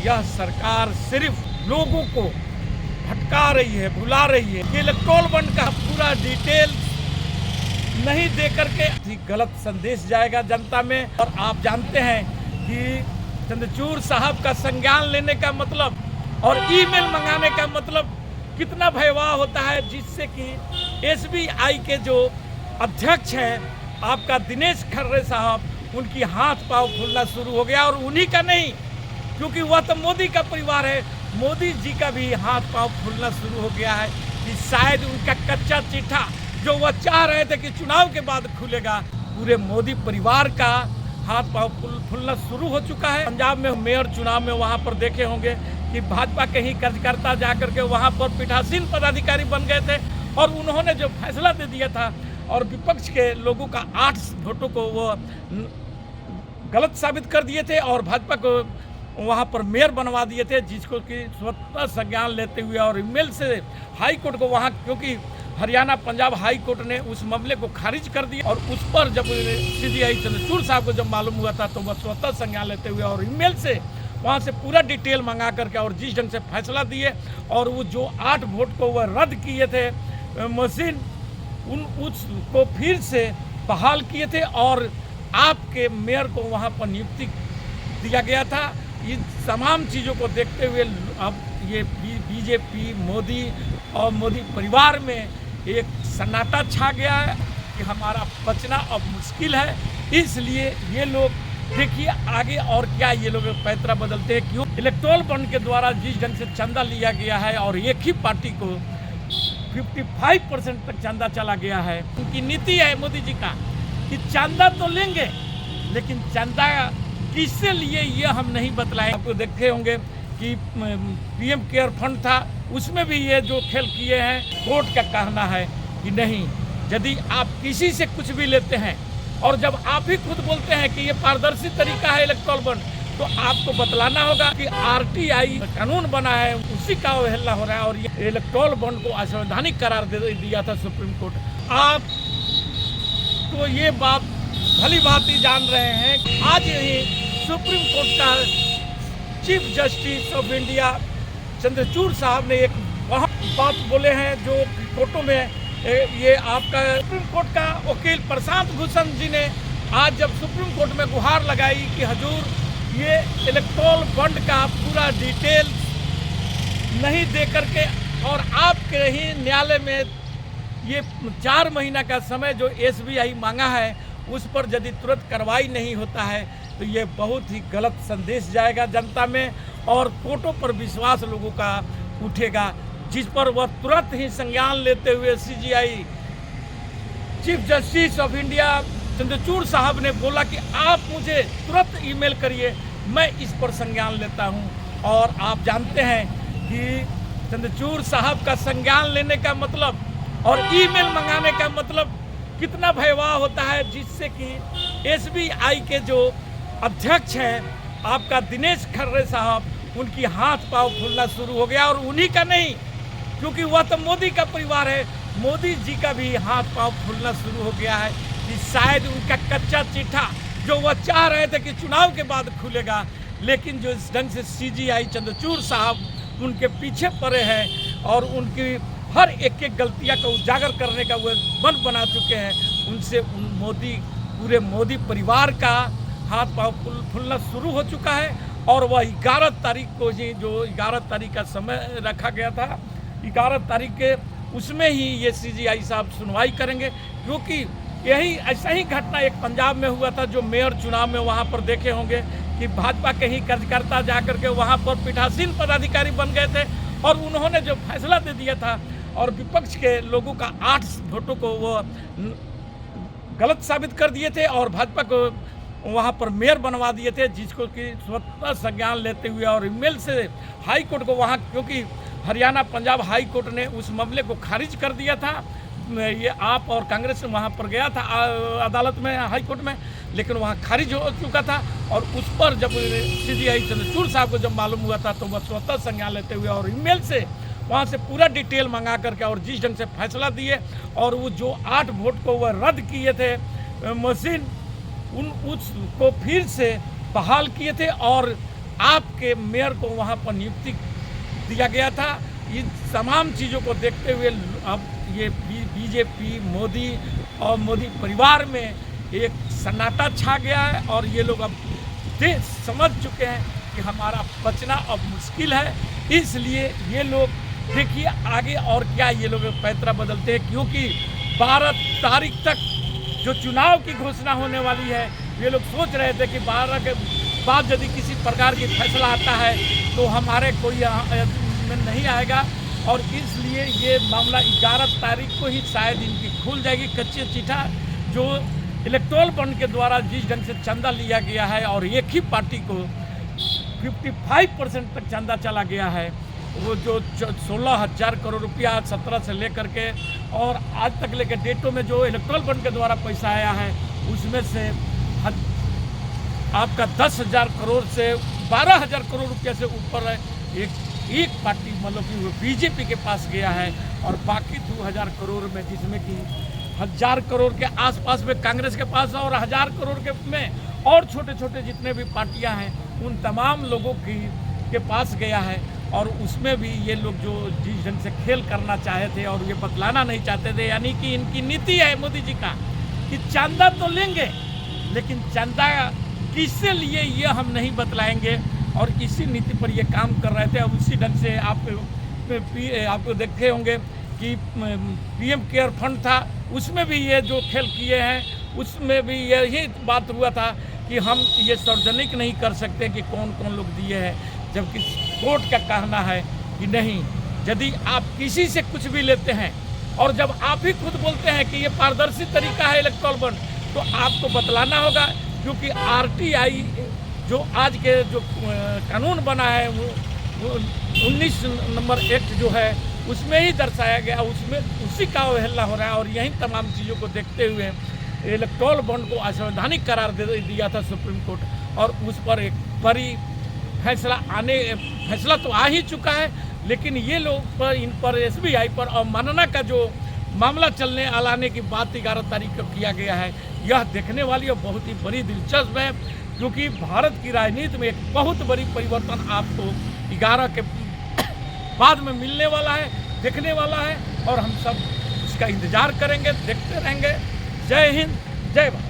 यह सरकार सिर्फ लोगों को भटका रही है, भुला रही है। इलेक्ट्रोल बॉन्ड का पूरा डिटेल नहीं दे करके गलत संदेश जाएगा जनता में। और आप जानते हैं कि चंद्रचूड़ साहब का संज्ञान लेने का मतलब और ईमेल मंगाने का मतलब कितना भयावह होता है, जिससे कि एसबीआई के जो अध्यक्ष हैं आपका दिनेश खर्रे साहब, उनकी हाथ पांव फूलना शुरू हो गया। और उन्हीं का नहीं, क्योंकि वह तो मोदी का परिवार है, मोदी जी का भी हाथ पांव फूलना शुरू हो गया है कि शायद उनका कच्चा चिट्ठा जो वह चाह रहे थे कि चुनाव के बाद खुलेगा, पूरे मोदी परिवार का हाथ पांव फूलना शुरू हो चुका है। पंजाब में मेयर चुनाव में वहां पर देखे होंगे कि भाजपा के ही कार्यकर्ता जाकर के वहां पर पीठासीन पदाधिकारी बन गए थे और उन्होंने जो फैसला दे दिया था और विपक्ष के लोगों का 8 वोटों को वो गलत साबित कर दिए थे और भाजपा को वहां पर मेयर बनवा दिए थे, जिसको कि स्वतः संज्ञान लेते हुए और ईमेल से हाई कोर्ट को वहां, क्योंकि हरियाणा पंजाब हाई कोर्ट ने उस मामले को खारिज कर दिया और उस पर जब सीजीआई चंद्रचूड़ साहब को जब मालूम हुआ था तो वह स्वतः संज्ञान लेते हुए और ईमेल से वहाँ से पूरा डिटेल मंगा करके और जिस ढंग से फैसला दिए और वो जो 8 वोट को वह रद्द किए थे मशीन, उसको फिर से बहाल किए थे और आपके मेयर को वहाँ पर नियुक्ति दिया गया था। इन तमाम चीज़ों को देखते हुए अब ये बीजेपी मोदी और मोदी परिवार में एक सन्नाटा छा गया है कि हमारा बचना अब मुश्किल है। इसलिए ये लोग देखिए आगे और क्या ये लोग पैतरा बदलते हैं, क्यों इलेक्ट्रोल बॉन्ड के द्वारा जिस ढंग से चंदा लिया गया है और एक ही पार्टी को 55% तक चंदा चला गया है। उनकी नीति है मोदी जी का कि चंदा तो लेंगे, लेकिन चंदा किससे लिए ये हम नहीं बतलाएं। आपको देखे होंगे कि पीएम केयर फंड था, उसमें भी ये जो खेल किए हैं। कोर्ट का कहना है कि नहीं, यदि आप किसी से कुछ भी लेते हैं और जब आप ही खुद बोलते हैं कि ये पारदर्शी तरीका है इलेक्ट्रोल बॉन्ड, तो आपको बतलाना होगा कि आरटीआई कानून बना है, उसी का अवहेलना हो रहा है और ये इलेक्ट्रोल बॉन्ड को असंवैधानिक करार दे दिया था सुप्रीम कोर्ट। आप तो ये बात भली भांति जान रहे हैं कि आज यही सुप्रीम कोर्ट का chief justice of India Chandrachud साहब ने एक बात बोले हैं जो कोर्टों में ये आपका सुप्रीम कोर्ट का वकील प्रशांत भूषण जी ने आज जब सुप्रीम कोर्ट में गुहार लगाई कि हजूर ये इलेक्ट्रोल बॉन्ड का पूरा डिटेल नहीं दे करके और आपके ही न्यायालय में ये 4 महीना का समय जो एसबीआई मांगा है उस पर यदि तुरंत कार्रवाई नहीं होता है तो ये बहुत ही गलत संदेश जाएगा जनता में और कोर्टों पर विश्वास लोगों का उठेगा, जिस पर वह तुरंत ही संज्ञान लेते हुए CGI chief justice of India Chandrachud साहब ने बोला कि आप मुझे तुरंत ईमेल करिए, मैं इस पर संज्ञान लेता हूं। और आप जानते हैं कि चंद्रचूड़ साहब का संज्ञान लेने का मतलब और ईमेल मंगाने का मतलब कितना भयावह होता है, जिससे कि एसबीआई के जो अध्यक्ष हैं आपका दिनेश खर्रे साहब, उनकी हाथ पांव फूलना शुरू हो गया। और उन्हीं का नहीं, क्योंकि वह तो मोदी का परिवार है, मोदी जी का भी हाथ पांव फूलना शुरू हो गया है कि शायद उनका कच्चा चिट्ठा जो वह चाह रहे थे कि चुनाव के बाद खुलेगा, लेकिन जो इस ढंग से सीजीआई चंद्रचूड़ साहब उनके पीछे पड़े हैं और उनकी हर एक गलतियां को उजागर करने का वो मन बना चुके हैं, उनसे मोदी पूरे मोदी परिवार का हाथ पांव फूलना शुरू हो चुका है। और वह 11 तारीख को ही, जो 11 तारीख का समय रखा गया था, 11 तारीख के उसमें ही ये सीजीआई साहब सुनवाई करेंगे, क्योंकि यही ऐसा ही घटना एक पंजाब में हुआ था जो मेयर चुनाव में वहाँ पर देखे होंगे कि भाजपा के ही कार्यकर्ता जाकर के वहाँ पर पीठासीन पदाधिकारी बन गए थे और उन्होंने जो फैसला दे दिया था और विपक्ष के लोगों का 8 वोटों को वो गलत साबित कर दिए थे और भाजपा को वहाँ पर मेयर बनवा दिए थे, जिसको कि स्वतः संज्ञान लेते हुए और ईमेल से हाई कोर्ट को वहाँ, क्योंकि हरियाणा पंजाब हाई कोर्ट ने उस मामले को खारिज कर दिया था। ये आप और कांग्रेस वहाँ पर गया था अदालत में, हाई कोर्ट में, लेकिन वहाँ खारिज हो चुका था और उस पर जब सीजीआई चंद्रचूड़ साहब को जब मालूम हुआ था तो वह स्वतः संज्ञान लेते हुए और ईमेल से वहाँ से पूरा डिटेल मंगा करके और जिस ढंग से फैसला दिए और वो जो 8 वोट को वह रद्द किए थे मशीन, उसको फिर से बहाल किए थे और आपके मेयर को वहाँ पर नियुक्ति दिया गया था। इन तमाम चीज़ों को देखते हुए अब ये बीजेपी मोदी और मोदी परिवार में एक सन्नाटा छा गया है और ये लोग अब समझ चुके हैं कि हमारा बचना अब मुश्किल है। इसलिए ये लोग देखिए आगे और क्या ये लोग पैतरा बदलते हैं, क्योंकि 12 तारीख तक जो चुनाव की घोषणा होने वाली है, ये लोग सोच रहे थे कि 12 के बाद यदि किसी प्रकार की फैसला आता है तो हमारे कोई में नहीं आएगा, और इसलिए ये मामला 11 तारीख को ही शायद इनकी खुल जाएगी। कच्चे चिट्ठा जो इलेक्टोरल बॉन्ड के द्वारा जिस ढंग से चंदा लिया गया है और एक ही पार्टी को 55% तक चंदा चला गया है, वो जो 16,000 करोड़ रुपया 17 से लेकर के और आज तक लेकर डेटों में जो इलेक्टोरल बॉन्ड के द्वारा पैसा आया है, उसमें से आपका 10,000 करोड़ से 12,000 करोड़ रुपया से ऊपर है एक पार्टी मतलब कि वो बीजेपी के पास गया है, और बाकी 2,000 करोड़ में जिसमें कि 1,000 करोड़ के आसपास में कांग्रेस के पास है और 1,000 करोड़ के में और छोटे छोटे जितने भी पार्टियां हैं उन तमाम लोगों के पास गया है। और उसमें भी ये लोग जो जिस ढंग से खेल करना चाहे थे और ये बतलाना नहीं चाहते थे, यानी कि इनकी नीति है मोदी जी का कि चंदा तो लेंगे लेकिन चंदा किससे लिए ये हम नहीं बतलाएंगे, और इसी नीति पर ये काम कर रहे थे। अब उसी ढंग से आपको देखे होंगे कि पीएम केयर फंड था, उसमें भी ये जो खेल किए हैं, उसमें भी यही बात हुआ था कि हम ये सार्वजनिक नहीं कर सकते कि कौन कौन लोग दिए हैं, जबकि कोर्ट का कहना है कि नहीं, यदि आप किसी से कुछ भी लेते हैं और जब आप ही खुद बोलते हैं कि ये पारदर्शी तरीका है इलेक्टोरल बॉन्ड, तो आपको बतलाना होगा, क्योंकि आरटीआई जो आज के जो कानून बना है वो 19 नंबर एक्ट जो है उसमें ही दर्शाया गया, उसमें उसी का अवहेलना हो रहा है। और यही तमाम चीज़ों को देखते हुए इलेक्टोरल बॉन्ड को असंवैधानिक करार दे दिया था सुप्रीम कोर्ट, और उस पर एक बड़ी फैसला तो आ ही चुका है, लेकिन ये लोग पर इन पर एसबीआई पर अवमानना का जो मामला लाने की बात 11 तारीख को किया गया है, यह देखने वाली और बहुत ही बड़ी दिलचस्प है, क्योंकि भारत की राजनीति में एक बहुत बड़ी परिवर्तन आपको 11 के बाद में मिलने वाला है, देखने वाला है, और हम सब इसका इंतजार करेंगे, देखते रहेंगे। जय हिंद, जय भारत।